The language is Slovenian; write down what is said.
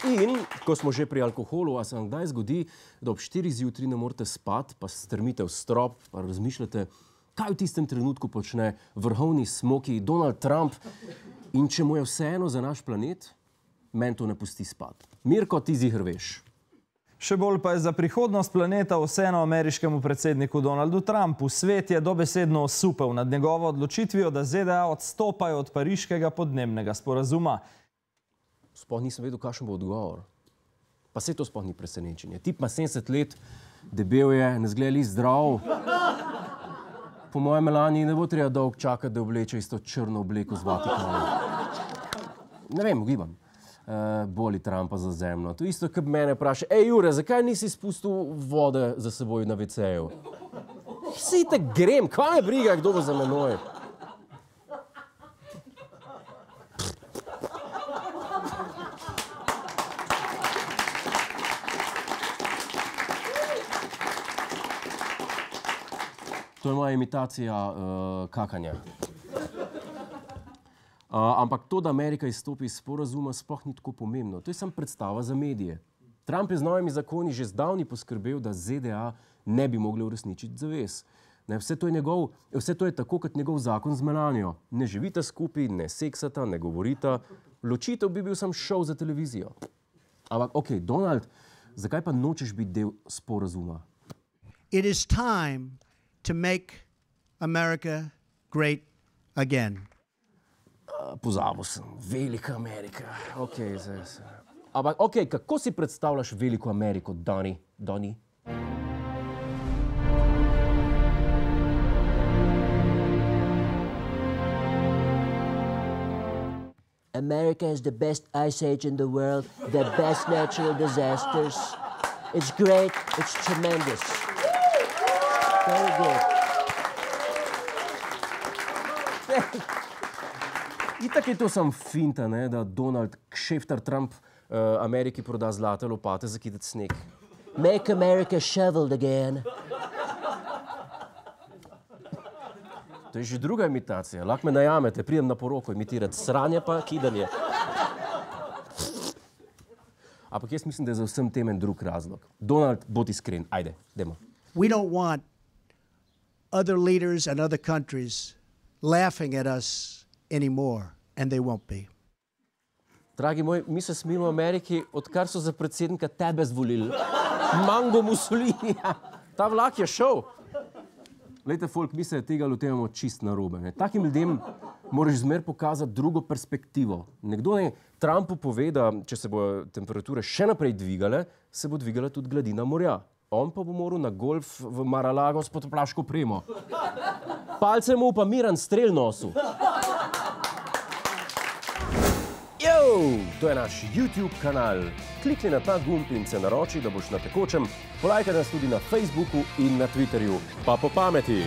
In, ko smo že pri alkoholu, a se vam kdaj zgodi, da ob 4 zjutraj ne morete spati, pa strmite v strop, pa razmišljate, kaj v tistem trenutku počne vrhovni smoki Donald Trump in če mu je vseeno za naš planet, meni to ne pusti spati. Mirko, ti ziher veš. Še bolj pa je za prihodnost planeta vseeno ameriškemu predsedniku Donaldu Trumpu. Svet je dobesedno osupel nad njegovo odločitvijo, da ZDA odstopajo od pariškega podnebnega sporazuma. Sploh nisem vedel, kakšen bo odgovor. Pa saj to sploh ni presenečenje. Tip ima 70 let, debel je, ne zgleda li zdrav. Po mojem Melani ne bo treba dolgo čakati, da obleče isto črno obleko z Vatikana. Ne vem, ugibam. Boli Trumpa za zemljo. To isto, kot mene vpraša, Jure, zakaj nisi spustil vode za seboj na WC-ju? Vsi te grem, kaj me briga, kdo bo za menoj? To je moja imitacija kakanja. Ampak to, da Amerika izstopi iz sporazuma, sploh ni tako pomembno. To je samo predstava za medije. Trump je z novimi zakoni že zdavnaj poskrbel, da ZDA ne bi mogli uresničiti zavez. Vse to je tako, kot njegov zakon z Melanijo. Ne živita skupaj, ne seksata, ne govorita. Ločitev bi bil sam šov za televizijo. Ampak, ok, Donald, zakaj pa nočeš biti del sporazuma? It is time to make America great again. Pozabil sem. Velika Amerika. Ampak, ok, kako si predstavljaš veliko Ameriko, Donny? America is the best ice age in the world, the best natural disasters. It's great, it's tremendous. Very good. Itak je to sam finta, ne, da Donald kšeftar Trump Ameriki proda zlate lopate za kitati sneg. Make America shoveled again. To je že druga imitacija. Lahko me najamete, pridem na poroko imitirati sranje pa kidanje. Ampak jaz mislim, da je za vsem tem en drug razlog. Donald, bodi iskren. Ajde, dajmo. We don't want other leaders and other countries laughing at us anymore, and they won't be. Dragi moj, mi se smijemo v Ameriki, odkar so za predsednika tebe zvolili. Mango Mussolini. Ta vlak je šel. Glejte, folk, mi se tega lotevamo čist narobe. Takim ljudem moraš zmer pokazati drugo perspektivo. Nekdo ne Trumpu pove, da če se bodo temperature še naprej dvigale, se bo dvigala tudi gladina morja. On pa bo moral na golf v Mar-a-Lago s potoplaško opremo. Palce mu pa miran strel nosu. To je naš YouTube kanal. Klikni na ta gumb in se naroči, da boš na tekočem. Polajkaj nas tudi na Facebooku in na Twitterju. Pa po pameti!